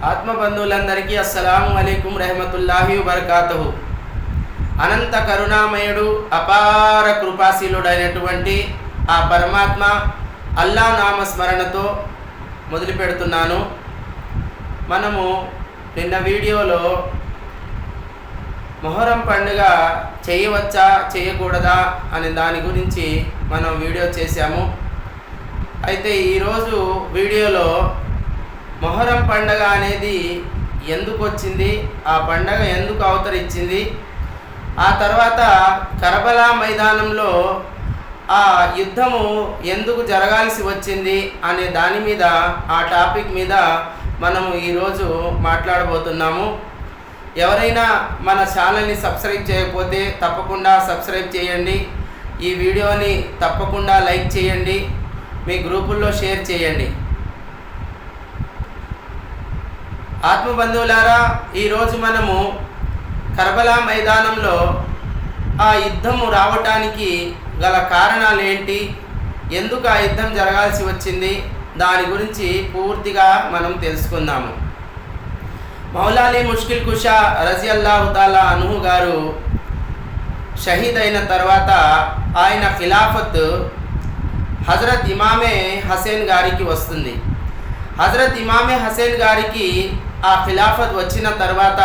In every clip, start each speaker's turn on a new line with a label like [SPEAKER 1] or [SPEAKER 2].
[SPEAKER 1] ఆత్మబంధువులందరికీ అస్సలాము అలైకుం రెహమతుల్లాహి వబర్కాతుహు. అనంత కరుణామయుడు అపార కృపాశీలుడైనటువంటి ఆ పరమాత్మ అల్లా నామస్మరణతో మొదలు పెడుతున్నాను. మనము నిన్న వీడియోలో మొహరం పండుగ చేయవచ్చా చేయకూడదా అనే దాని గురించి మనం వీడియో చేశాము. అయితే ఈరోజు వీడియోలో మొహరం పండుగ అనేది ఎందుకు వచ్చింది, ఆ పండుగ ఎందుకు అవతరించింది, ఆ తర్వాత కర్బలా మైదానంలో ఆ యుద్ధము ఎందుకు జరగాల్సి వచ్చింది అనే దాని మీద, ఆ టాపిక్ మీద మనము ఈరోజు మాట్లాడబోతున్నాము. ఎవరైనా మన ఛానల్ని సబ్స్క్రైబ్ చేయకపోతే తప్పకుండా సబ్స్క్రైబ్ చేయండి. ఈ వీడియోని తప్పకుండా లైక్ చేయండి, మీ గ్రూపుల్లో షేర్ చేయండి. ఆత్మబంధువులారా, ఈరోజు మనము కర్బలా మైదానంలో ఆ యుద్ధము రావటానికి గల కారణాలు ఏంటి, ఎందుకు ఆ యుద్ధం జరగాల్సి వచ్చింది, దాని గురించి పూర్తిగా మనం తెలుసుకుందాము. మౌలాలి ముష్కిల్ కుషా రజియల్లాహు తాలా అన్హు గారు షహీద్ అయిన తర్వాత ఆయన ఖిలాఫత్ హజరత్ ఇమామే హసేన్ గారికి వస్తుంది. హజరత్ ఇమామే హసేన్ గారికి ఆ ఖిలాఫత్ వచ్చిన తర్వాత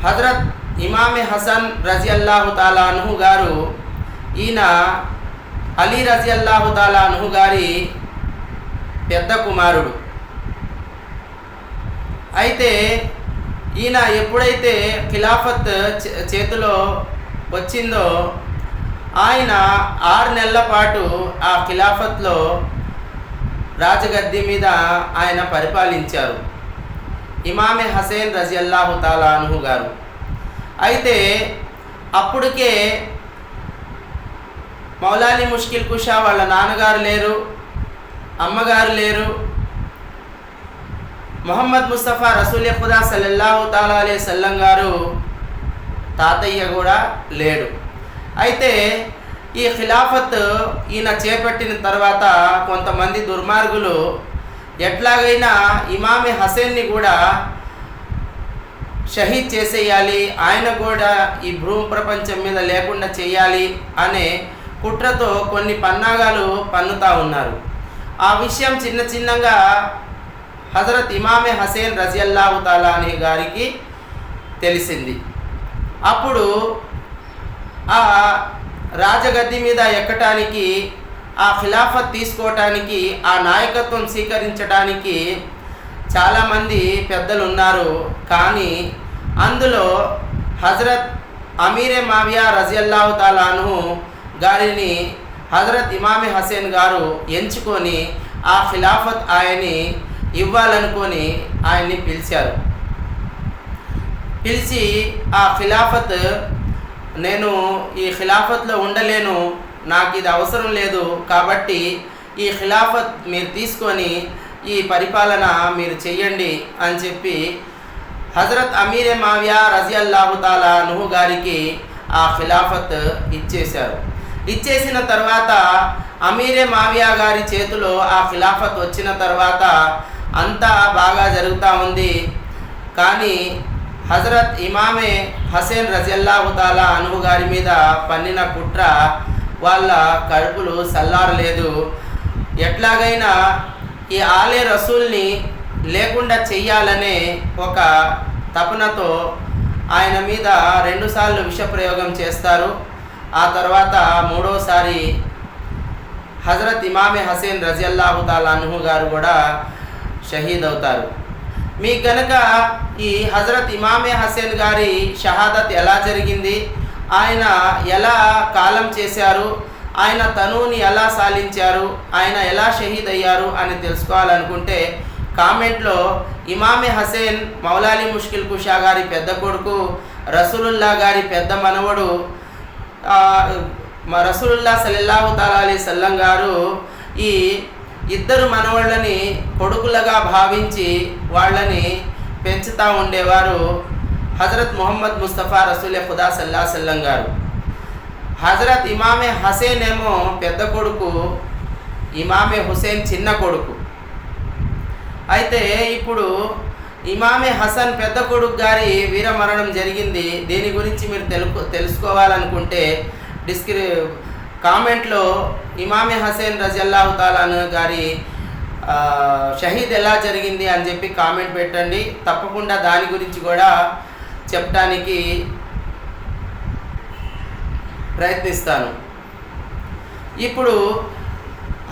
[SPEAKER 1] హజరత్ ఇమామే హసన్ రజియల్లాహు తాలా అన్హు గారు, ఈయన అలీ రజియల్లాహు తాలా అన్హు గారి పెద్ద కుమారుడు. అయితే ఈయన ఎప్పుడైతే ఖిలాఫత్ చేతిలో వచ్చిందో ఆయన 6 నెలల పాటు ఆ ఖిలాఫత్లో రాజగద్దె మీద ఆయన పరిపాలించారు, ఇమామే హసేన్ రజియల్లాహు తాలా అన్హు గారు. అయితే అప్పటికే మౌలాలి ముష్కిల్ కుషా వాళ్ళ నాన్నగారు లేరు, అమ్మగారు లేరు, మొహమ్మద్ ముస్తఫా రసూల్ ఖుదా సల్లల్లాహు తాలా అలైహి సల్లం గారు తాతయ్య కూడా లేడు. అయితే ఈ ఖిలాఫత్ ఈయన చేపట్టిన తర్వాత కొంతమంది దుర్మార్గులు ఎట్లాగైనా ఇమామే హసేన్ని కూడా షహీద్ చేసేయాలి, ఆయన కూడా ఈ భూమి ప్రపంచం మీద లేకుండా చేయాలి అనే కుట్రతో కొన్ని పన్నాగాలు పన్నుతూ ఉన్నారు. ఆ విషయం చిన్నగా హజరత్ ఇమామే హసేన్ రజియల్లాహు తాలా అనే గారికి తెలిసింది. అప్పుడు ఆ రాజగద్దె మీద ఎక్కటానికి, ఆ ఖిలాఫత్ తీసుకోవటానికి, ఆ నాయకత్వం స్వీకరించడానికి చాలామంది పెద్దలు ఉన్నారు. కానీ అందులో హజరత్ అమీరే మావియా రజియల్లాహు తాలా అన్హు గారిని హజరత్ ఇమామే హసేన్ గారు ఎంచుకొని ఆ ఖిలాఫత్ ఆయన్ని ఇవ్వాలనుకొని ఆయన్ని పిలిచారు. పిలిచి ఆ ఖిలాఫత్, నేను ఈ ఖిలాఫత్లో ఉండలేను, నాకు ఇది అవసరం లేదు, కాబట్టి ఈ ఖిలాఫత్ మీరు తీసుకొని ఈ పరిపాలన మీరు చెయ్యండి అని చెప్పి హజరత్ అమీరే మావియా రజియల్లాహు తాలా అన్హు గారికి ఆ ఖిలాఫత్ ఇచ్చేశారు. ఇచ్చేసిన తర్వాత అమీరే మావియా గారి చేతిలో ఆ ఖిలాఫత్ వచ్చిన తర్వాత అంతా బాగా జరుగుతూ ఉంది. కానీ హజరత్ ఇమామే హసేన్ రజియల్లాహు తాలా అన్హు గారి మీద పన్నిన కుట్ర వాళ్ళ కడుపులు సల్లారలేదు. ఎట్లాగైనా ఈ ఆలే రసూల్ని లేకుండా చెయ్యాలనే ఒక తపనతో ఆయన మీద 2 సార్లు విషప్రయోగం చేస్తారు. ఆ తర్వాత 3వసారి హజరత్ ఇమామే హసేన్ రజియల్లాహు తాలా అన్హు గారు కూడా షహీద్ అవుతారు. మీకు కనుక ఈ హజరత్ ఇమామే హసేన్ గారి షహాదత్ ఎలా జరిగింది, ఆయన ఎలా కాలం చేశారు, ఆయన తనువుని ఎలా సాలించారు, ఆయన ఎలా షహీద్ అయ్యారు అని తెలుసుకోవాలనుకుంటే కామెంట్లో ఇమామే హసేన్ మౌలాలి ముష్కిల్ కుషా గారి పెద్ద కొడుకు, రసూలుల్లా గారి పెద్ద మనవడు, రసూలుల్లా సల్లల్లాహు తాలా అలైహి సల్లం గారు ఈ ఇద్దరు మనవాళ్ళని కొడుకులుగా భావించి వాళ్ళని పెంచుతూ ఉండేవారు హజరత్ మొహమ్మద్ ముస్తఫా రసూల్ ఖుదా సల్లల్లాహు అలైహి వసల్లం గారు. హజరత్ ఇమామే హసేన్ ఏమో పెద్ద కొడుకు, ఇమామే హుసేన్ చిన్న కొడుకు. అయితే ఇప్పుడు ఇమామే హసన్ పెద్ద కొడుకు గారి వీరమరణం జరిగింది. దీని గురించి మీరు తెలుసుకోవాలనుకుంటే కామెంట్లో ఇమామే హసన్ రజల్లాహు తాలా గారి షహీద్ ఎలా జరిగింది అని చెప్పి కామెంట్ పెట్టండి. తప్పకుండా దాని గురించి కూడా చెప్పడానికి ప్రయత్నిస్తాను. ఇప్పుడు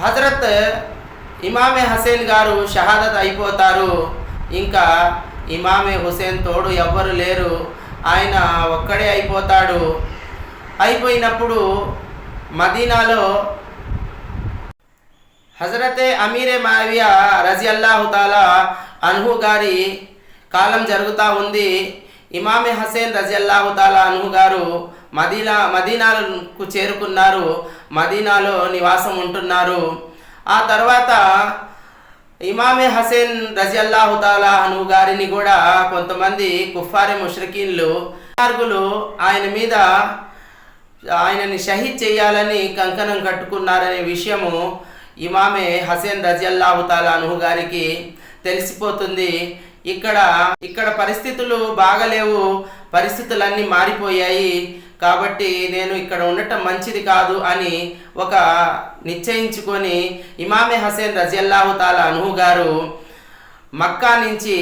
[SPEAKER 1] హజరత్ ఇమామే హసేన్ గారు షహాదత్ అయిపోతారు. ఇంకా ఇమామే హుసేన్ తోడు ఎవ్వరు లేరు, ఆయన ఒక్కడే అయిపోతాడు. అయిపోయినప్పుడు మదీనాలో హజరతే అమీరే మావియా రజియల్లాహు తాలా అన్హు గారి కాలం జరుగుతూ ఉంది. ఇమామే హసేన్ రజియల్లాహు తాలా అన్హు గారు మదీనాకు చేరుకున్నారు, మదీనాలో నివాసం ఉంటున్నారు. ఆ తర్వాత ఇమామే హసేన్ రజియల్లాహు తాలా అన్హు గారిని కూడా కొంతమంది కుఫారే ముష్రికీన్లు మార్గులు ఆయనని షహీద్ చేయాలని కంకణం కట్టుకున్నారనే విషయము ఇమామే హసేన్ రజియల్లాహు తాలా అన్హు గారికి తెలిసిపోతుంది. ఇక్కడ పరిస్థితులు బాగలేవు, పరిస్థితులన్నీ మారిపోయాయి, కాబట్టి నేను ఇక్కడ ఉండటం మంచిది కాదు అని ఒక నిశ్చయించుకొని ఇమామే హసేన్ రజియల్లాహు తాలా అన్హు గారు మక్కా నుంచి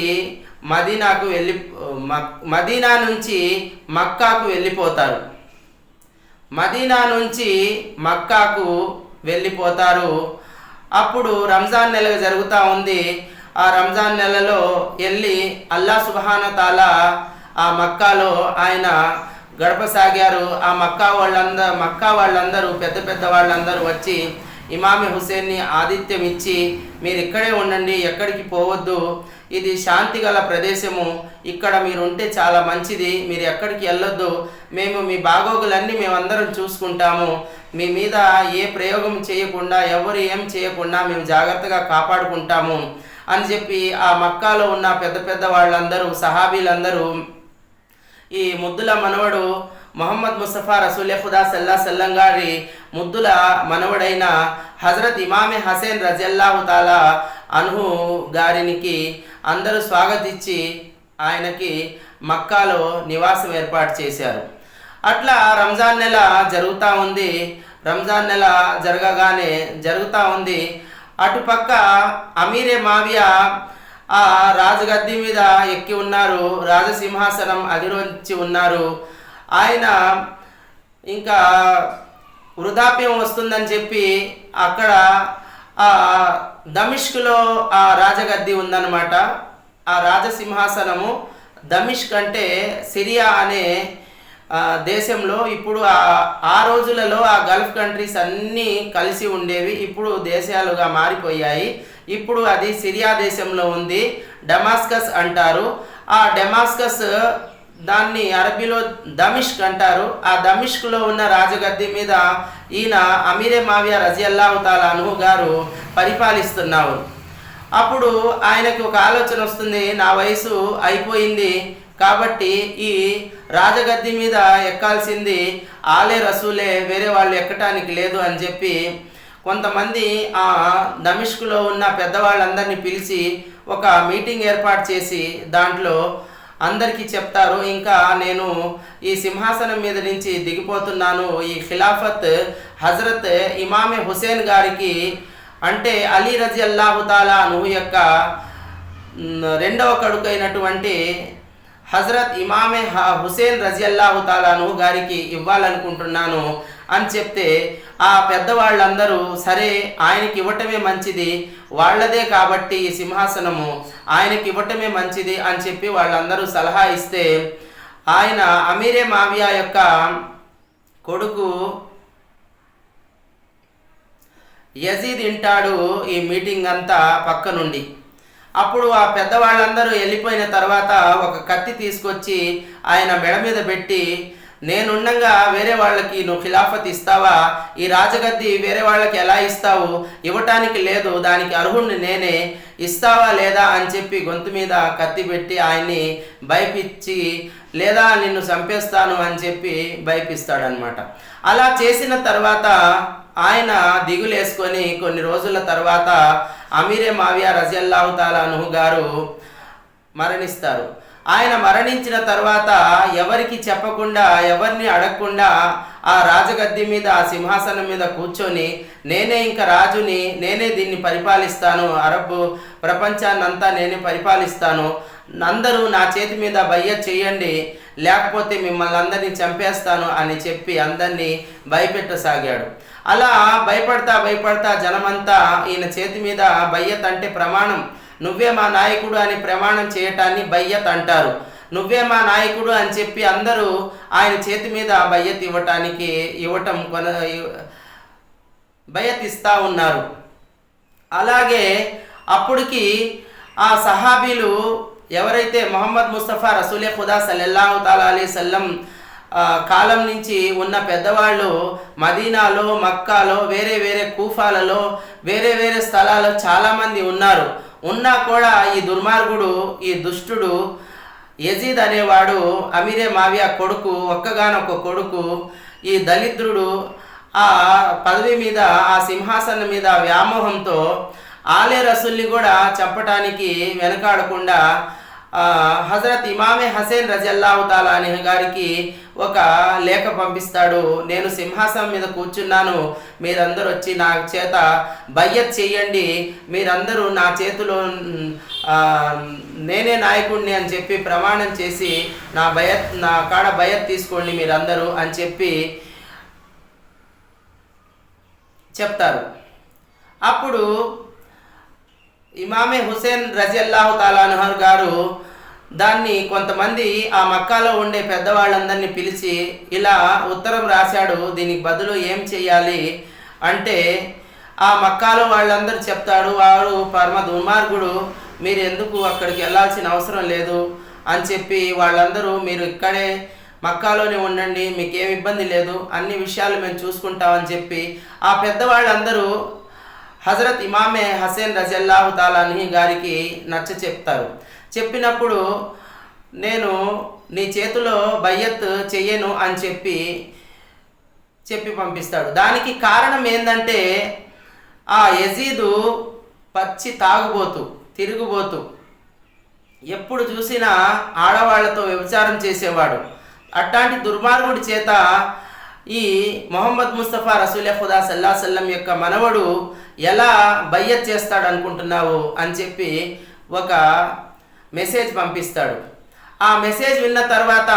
[SPEAKER 1] మదీనా నుంచి మక్కాకు వెళ్ళిపోతారు. మదీనా నుంచి మక్కాకు వెళ్ళిపోతారు. అప్పుడు రంజాన్ నెల జరుగుతూ ఉంది. ఆ రంజాన్ నెలలో వెళ్ళి అల్లాహ్ సుబ్హానహు తాలా ఆ మక్కాలో ఆయన గడపసాగారు. ఆ మక్కా వాళ్ళందరూ పెద్ద వాళ్ళందరూ వచ్చి ఇమామే హుసేన్ని ఆతిథ్యం ఇచ్చి, మీరు ఇక్కడే ఉండండి, ఎక్కడికి పోవద్దు, ఇది శాంతి గల ప్రదేశము, ఇక్కడ మీరు ఉంటే చాలా మంచిది, మీరు ఎక్కడికి వెళ్ళొద్దు, మేము మీ బాగోగులన్నీ మేమందరం చూసుకుంటాము, మీ మీద ఏ ప్రయోగం చేయకుండా ఎవరు ఏం చేయకుండా మేము జాగ్రత్తగా కాపాడుకుంటాము అని చెప్పి ఆ మక్కాలో ఉన్న పెద్ద వాళ్ళందరూ సహాబీలందరూ ఈ ముద్దుల మనవడు మొహమ్మద్ ముస్తఫా రసూల్ ఖుదా సల్లల్లాహు అలైహి వసల్లం గారి ముద్దుల మనవడైన హజరత్ ఇమామే హసేన్ రజియల్లాహు తాలా అన్హు గారికి అందరూ స్వాగతించి ఆయనకి మక్కాలో నివాసం ఏర్పాటు చేశారు. అట్లా రంజాన్ నెల జరుగుతూ ఉంది. రంజాన్ నెల జరుగుతూ ఉంది. అటుపక్క అమీరే మావియా ఆ రాజగద్ది మీద ఎక్కి ఉన్నారు, రాజసింహాసనం అధిరోహించి ఉన్నారు. ఆయన ఇంకా వృద్ధాప్యం వస్తుందని చెప్పి అక్కడ ఆ దమిష్క్లో ఆ రాజగద్ది ఉందన్నమాట. ఆ రాజసింహాసనము దమిష్క్ అంటే సిరియా అనే దేశంలో, ఇప్పుడు ఆ రోజులలో ఆ గల్ఫ్ కంట్రీస్ అన్నీ కలిసి ఉండేవి, ఇప్పుడు దేశాలుగా మారిపోయాయి. ఇప్పుడు అది సిరియా దేశంలో ఉంది, డమాస్కస్ అంటారు. ఆ డమాస్కస్ దాన్ని అరబీలో దమిష్క్ అంటారు. ఆ దమిష్క్లో ఉన్న రాజగద్ది మీద ఈయన అమీరే మావియా రజియల్లాహు తాలా అన్హు గారు పరిపాలిస్తున్నారు. అప్పుడు ఆయనకి ఒక ఆలోచన వస్తుంది, నా వయసు అయిపోయింది కాబట్టి ఈ రాజగద్ది మీద ఎక్కాల్సింది ఆలే రసూలే, వేరే వాళ్ళు ఎక్కటానికి లేదు అని చెప్పి కొంతమంది ఆ దమిష్క్లో ఉన్న పెద్దవాళ్ళందరినీ పిలిచి ఒక మీటింగ్ ఏర్పాటు చేసి దాంట్లో అందరికీ చెప్తారు, ఇంకా నేను ఈ సింహాసనం మీద నుంచి దిగిపోతున్నాను, ఈ ఖిలాఫత్ హజరత్ ఇమామే హుసేన్ గారికి అంటే అలీ రజియల్లాహు తాలా అన్హు యొక్క రెండవ కొడుకు అయినటువంటి హజరత్ ఇమామే హుసేన్ రజియల్లాహు తాలా అన్హు గారికి ఇవ్వాలనుకుంటున్నాను అని చెప్తే ఆ పెద్దవాళ్ళందరూ సరే ఆయనకి ఇవ్వటమే మంచిది, వాళ్ళదే కాబట్టి ఈ సింహాసనము ఆయనకి ఇవ్వటమే మంచిది అని చెప్పి వాళ్ళందరూ సలహా ఇస్తే ఆయన అమీరే మావియా యొక్క కొడుకు యజీద్ వింటాడు ఈ మీటింగ్ అంతా పక్క నుండి. అప్పుడు ఆ పెద్దవాళ్ళందరూ వెళ్ళిపోయిన తర్వాత ఒక కత్తి తీసుకొచ్చి ఆయన మెడ మీద పెట్టి, నేనుండగా వేరే వాళ్ళకి నువ్వు ఖిలాఫత్ ఇస్తావా, ఈ రాజగద్ది వేరే వాళ్ళకి ఎలా ఇస్తావు, ఇవ్వటానికి లేదు, దానికి అర్హుణ్ణి నేనే, ఇస్తావా లేదా అని చెప్పి గొంతు మీద కత్తి పెట్టి ఆయన్ని భయపించి, లేదా నిన్ను చంపేస్తాను అని చెప్పి భయపిస్తాడనమాట. అలా చేసిన తర్వాత ఆయన దిగులేసుకొని కొన్ని రోజుల తర్వాత అమీరే మావియా రజియల్లాహు తాలా అన్హు గారు మరణిస్తారు. ఆయన మరణించిన తర్వాత ఎవరికి చెప్పకుండా, ఎవరిని అడగకుండా ఆ రాజగద్దె మీద, ఆ సింహాసనం మీద కూర్చొని నేనే ఇంకా రాజుని, నేనే దీన్ని పరిపాలిస్తాను, అరబ్ ప్రపంచాన్నంతా నేనే పరిపాలిస్తాను, అందరూ నా చేతి మీద బయ్యత్ చేయండి, లేకపోతే మిమ్మల్ని అందరినీ చంపేస్తాను అని చెప్పి అందరినీ భయపెట్టసాగాడు. అలా భయపడతా జనమంతా ఈయన చేతి మీద బయ్యత్ అంటే ప్రమాణం, నువ్వే మా నాయకుడు అని ప్రమాణం చేయటాన్ని బయ్యత్ అంటారు. నువ్వే మా నాయకుడు అని చెప్పి అందరూ ఆయన చేతి మీద బయ్యత్ బయ్యత్ ఇస్తూ ఉన్నారు. అలాగే అప్పటికి ఆ సహాబీలు ఎవరైతే మొహమ్మద్ ముస్తఫా రసూలే ఖుదా సల్లల్లాహు తాలా అలైహి సల్లం కాలం నుంచి ఉన్న పెద్దవాళ్ళు మదీనాలో, మక్కాలో, వేరే కూఫాలలో, వేరే స్థలాల్లో చాలామంది ఉన్నారు. ఉన్నా కూడా ఈ దుర్మార్గుడు, ఈ దుష్టుడు యజీద్ అనేవాడు అమీరే మావియా కొడుకు, ఒక్కగానొక్క కొడుకు, ఈ దళిద్రుడు ఆ పదవి మీద, ఆ సింహాసనం మీద వ్యామోహంతో ఆలే రసూల్ని కూడా చంపటానికి వెనకాడకుండా హజరత్ ఇమామే హసేన్ రజియల్లాహు తాలా అన్హు గారికి ఒక లేఖ పంపిస్తాడు. నేను సింహాసనం మీద కూర్చున్నాను, మీరందరూ వచ్చి నా చేత బయ్యత్ చేయండి, మీరందరూ నా చేతిలో నేనే నాయకుడిని అని చెప్పి ప్రమాణం చేసి నా కాడ బయ్యత్ తీసుకోండి మీరందరూ అని చెప్పి చెప్తారు. అప్పుడు ఇమామే హుసేన్ రజియల్లాహు తాలా అన్హు గారు దాన్ని కొంతమంది ఆ మక్కాలో ఉండే పెద్దవాళ్ళందరినీ పిలిచి ఇలా ఉత్తరం రాశాడు, దీనికి బదులు ఏం చెయ్యాలి అంటే ఆ మక్కాలో వాళ్ళందరూ చెప్తాడు, వాడు పరమ దుర్మార్గుడు, మీరు ఎందుకు అక్కడికి వెళ్ళాల్సిన అవసరం లేదు అని చెప్పి వాళ్ళందరూ మీరు ఇక్కడే మక్కాలోనే ఉండండి, మీకేం ఇబ్బంది లేదు, అన్ని విషయాలు మేము చూసుకుంటామని చెప్పి ఆ పెద్దవాళ్ళందరూ హజరత్ ఇమామే హసేన్ రజియల్లాహు తాలా అన్హు గారికి నచ్చ చెప్తారు. చెప్పినప్పుడు నేను నీ చేతిలో బయ్యత్ చెయ్యను అని చెప్పి పంపిస్తాడు. దానికి కారణం ఏంటంటే ఆ యజీదు పచ్చి తాగుబోతు, తిరుగుబోతు, ఎప్పుడు చూసినా ఆడవాళ్లతో వ్యభిచారం చేసేవాడు. అట్లాంటి దుర్మార్గుడి చేత ఈ మొహమ్మద్ ముస్తఫా రసూలే ఖుదా సల్లల్లాహు అలైహి వసల్లం యొక్క మనవడు ఎలా బయ్యత్ చేస్తాడు అనుకుంటున్నావు అని చెప్పి ఒక మెసేజ్ పంపిస్తాడు. ఆ మెసేజ్ విన్న తర్వాత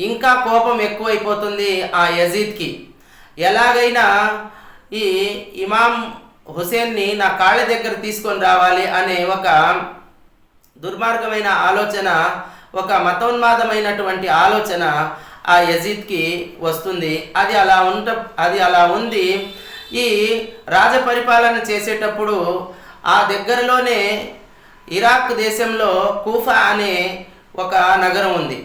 [SPEAKER 1] ఇంకా కోపం ఎక్కువైపోతుంది ఆ యజీద్కి. ఎలాగైనా ఈ ఇమాం హుసేన్ని నా కాళ్ళ దగ్గర తీసుకొని రావాలి అనే ఒక దుర్మార్గమైన ఆలోచన, ఒక మతోన్మాదమైనటువంటి ఆలోచన ఆ యజీద్కి వస్తుంది. అది అలా ఉంది. ఈ రాజపరిపాలన చేసేటప్పుడు ఆ దగ్గరలోనే ఇరాక్ దేశంలో కూఫా అనే ఒక నగరం ఉంది.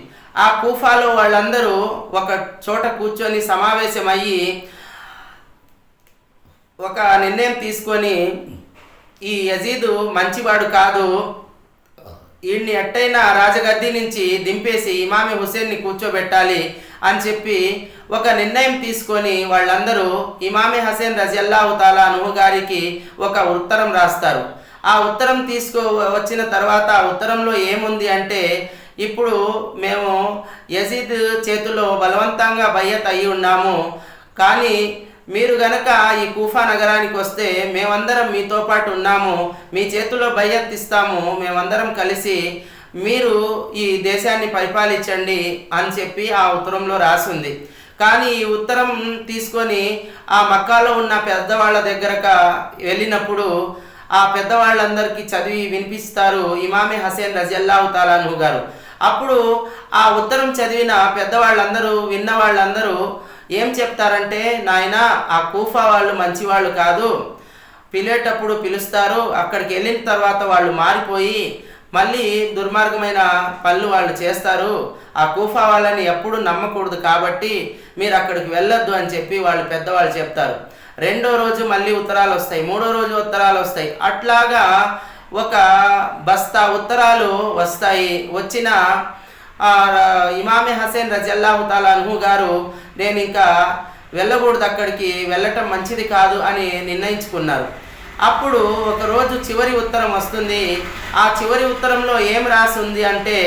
[SPEAKER 1] ఆ కూఫాలో వాళ్ళందరూ ఒక చోట కూర్చొని సమావేశమయ్యి ఒక నిర్ణయం తీసుకొని ఈ యజీదు మంచివాడు కాదు, వీడిని ఎట్టయినా రాజగద్దె నుంచి దింపేసి ఇమామే హుసేన్ని కూర్చోబెట్టాలి అని చెప్పి ఒక నిర్ణయం తీసుకొని వాళ్ళందరూ ఇమామే హసేన్ రజియల్లాహు తాలా అన్హు గారికి ఒక ఉత్తరం రాస్తారు. ఆ ఉత్తరం వచ్చిన తర్వాత ఆ ఉత్తరంలో ఏముంది అంటే, ఇప్పుడు మేము యజీద్ చేతిలో బలవంతంగా బయ్యత్ అయ్యి ఉన్నాము, కానీ మీరు గనక ఈ కూఫా నగరానికి వస్తే మేమందరం మీతో పాటు ఉన్నాము, మీ చేతిలో బయ్యత్ ఇస్తాము, మేమందరం కలిసి మీరు ఈ దేశాన్ని పరిపాలించండి అని చెప్పి ఆ ఉత్తరంలో రాసింది. కానీ ఈ ఉత్తరం తీసుకొని ఆ మక్కాలో ఉన్న పెద్దవాళ్ళ దగ్గరకు వెళ్ళినప్పుడు ఆ పెద్దవాళ్ళందరికీ చదివి వినిపిస్తారు ఇమామే హసేన్ రజియల్లాహు తాలా అన్హు గారు. అప్పుడు ఆ ఉత్తరం చదివిన పెద్దవాళ్ళందరూ, విన్న వాళ్ళందరూ ఏం చెప్తారంటే, నాయన ఆ కూఫా వాళ్ళు మంచివాళ్ళు కాదు, పిలిచేటప్పుడు పిలుస్తారు, అక్కడికి వెళ్ళిన తర్వాత వాళ్ళు మారిపోయి మళ్ళీ దుర్మార్గమైన పనులు వాళ్ళు చేస్తారు, ఆ కూఫా వాళ్ళని ఎప్పుడు నమ్మకూడదు, కాబట్టి మీరు అక్కడికి వెళ్ళొద్దు అని చెప్పి వాళ్ళు పెద్దవాళ్ళు చెప్తారు. రెండో రోజు మళ్ళీ ఉత్తరాలు వస్తాయి, మూడో రోజు ఉత్తరాలు వస్తాయి. అట్లాగా ఒక బస్తా ఉత్తరాలు వస్తాయి. వచ్చిన ఇమామే హసేన్ రజియల్లాహు తాలా అన్హు గారు నేను ఇంకా వెళ్ళకూడదు, అక్కడికి వెళ్ళటం మంచిది కాదు అని నిర్ణయించుకున్నారు. అప్పుడు ఒకరోజు చివరి ఉత్తరం వస్తుంది. ఆ చివరి ఉత్తరంలో ఏం రాసి ఉంది అంటే,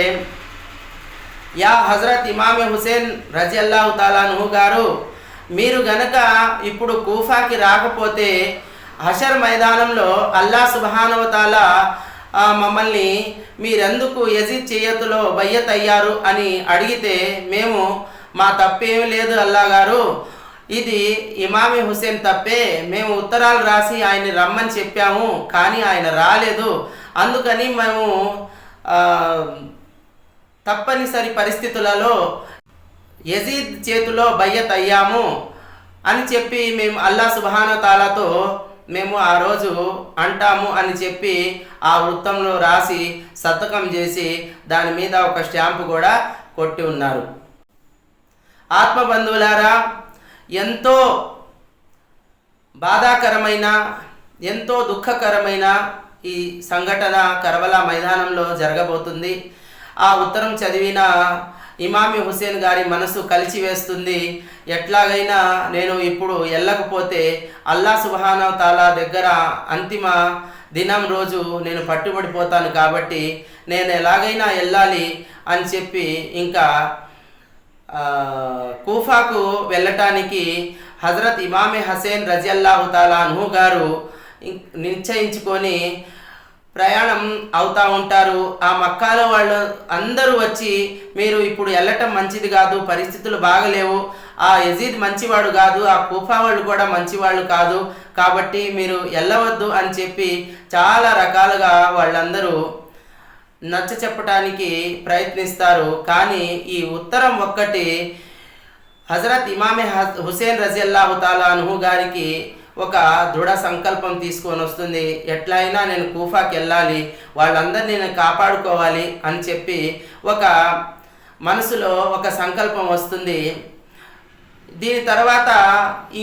[SPEAKER 1] యా హజరత్ ఇమామే హుసేన్ రజియల్లాహు తాలా అన్హు గారు, మీరు గనక ఇప్పుడు కూఫాకి రాకపోతే హషర్ మైదానంలో అల్లా సుబ్హానహు వ తాలా మమ్మల్ని మీరెందుకు యజీద్ చేయతులో బయ్యత్ అయ్యారు అని అడిగితే మేము మా తప్పేమీ లేదు అల్లా గారు, ఇది ఇమామి హుసేన్ తప్పే, మేము ఉత్తరాలు రాసి ఆయన్ని రమ్మని చెప్పాము కానీ ఆయన రాలేదు, అందుకని మేము తప్పనిసరి పరిస్థితులలో యజీద్ చేతిలో బయ్యత్ అయ్యాము అని చెప్పి మేము అల్లా సుబ్హానహు తాలాతో మేము ఆ రోజు అంటాము అని చెప్పి ఆ వృత్తంలో రాసి సంతకం చేసి దాని మీద ఒక స్టాంపు కూడా కొట్టి ఉన్నారు. ఆత్మబంధువులారా, ఎంతో బాధాకరమైన ఎంతో దుఃఖకరమైన ఈ సంఘటన కర్బలా మైదానంలో జరగబోతుంది. ఆ ఉత్తరం చదివిన ఇమామి హుసేన్ గారి మనసు కలిచివేస్తుంది. ఎట్లాగైనా నేను ఇప్పుడు వెళ్ళకపోతే అల్లా సుబ్హానహు తాలా దగ్గర అంతిమ దినం రోజు నేను పట్టుబడిపోతాను, కాబట్టి నేను ఎలాగైనా వెళ్ళాలి అని చెప్పి ఇంకా కూఫాకు వెళ్ళటానికి హజరత్ ఇమామే హుసేన్ రజియల్లాహు తాలా అన్హు గారు నిశ్చయించుకొని ప్రయాణం అవుతూ ఉంటారు. ఆ మక్కాలో వాళ్ళు అందరూ వచ్చి, మీరు ఇప్పుడు వెళ్ళటం మంచిది కాదు, పరిస్థితులు బాగలేవు, ఆ యజీద్ మంచివాడు కాదు, ఆ కూఫా వాళ్ళు కూడా మంచివాళ్ళు కాదు, కాబట్టి మీరు వెళ్ళవద్దు అని చెప్పి చాలా రకాలుగా వాళ్ళందరూ నచ్చ చెప్పటానికి ప్రయత్నిస్తారు. కానీ ఈ ఉత్తరం ఒక్కటి హజరత్ ఇమామే హుసేన్ రజియల్లాహు తాలా అన్హు గారికి ఒక దృఢ సంకల్పం తీసుకొని వస్తుంది. ఎట్లయినా నేను కూఫాకి వెళ్ళాలి, వాళ్ళందరినీ నేను కాపాడుకోవాలి అని చెప్పి ఒక మనసులో ఒక సంకల్పం వస్తుంది. దీని తర్వాత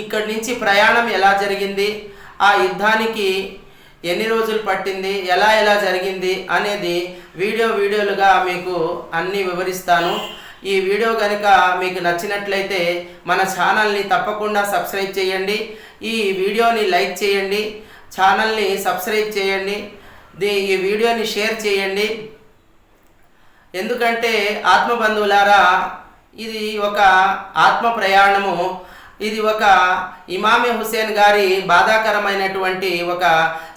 [SPEAKER 1] ఇక్కడి నుంచి ప్రయాణం ఎలా జరిగింది, ఆ యుద్ధానికి ఎన్ని రోజులు పట్టింది, ఎలా జరిగింది అనేది వీడియోలుగా మీకు అన్నీ వివరిస్తాను. ఈ వీడియో కనుక మీకు నచ్చినట్లయితే మన ఛానల్ని తప్పకుండా సబ్స్క్రైబ్ చేయండి, ఈ వీడియోని లైక్ చేయండి, ఛానల్ని సబ్స్క్రైబ్ చేయండి, ఈ వీడియోని షేర్ చేయండి. ఎందుకంటే ఆత్మబంధువులారా, ఇది ఒక ఆత్మ ప్రయాణము, ఇది ఒక ఇమామే హుసేన్ గారి బాధాకరమైనటువంటి ఒక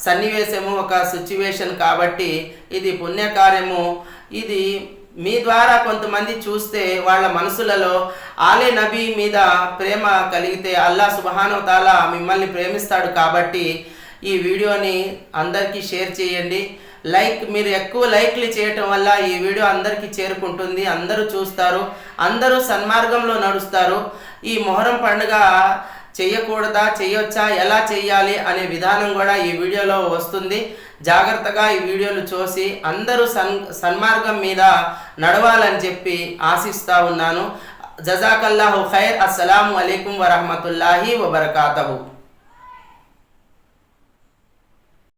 [SPEAKER 1] సన్నివేశము, ఒక సిచ్యువేషన్ కాబట్టి ఇది పుణ్యకార్యము. ఇది మీ ద్వారా కొంతమంది చూస్తే వాళ్ళ మనసులలో ఆలే నబీ మీద ప్రేమ కలిగితే అల్లా సుబ్హానహు తాలా మిమ్మల్ని ప్రేమిస్తాడు. కాబట్టి ఈ వీడియోని అందరికీ షేర్ చేయండి. మీరు ఎక్కువ లైక్లు చేయటం వల్ల ఈ వీడియో అందరికీ చేరుకుంటుంది, అందరూ చూస్తారు, అందరూ సన్మార్గంలో నడుస్తారు. ఈ మొహరం పండుగ చెయ్యకూడదా, చెయ్యొచ్చా, ఎలా చెయ్యాలి అనే విధానం కూడా ఈ వీడియోలో వస్తుంది. జాగ్రత్తగా ఈ వీడియోలు చూసి అందరూ సన్మార్గం మీద నడవాలని చెప్పి ఆశిస్తూ ఉన్నాను. జజాకల్లాహు ఖైర్. అస్సలాము అలైకుం వరహమతుల్లాహి వబరకాతహు.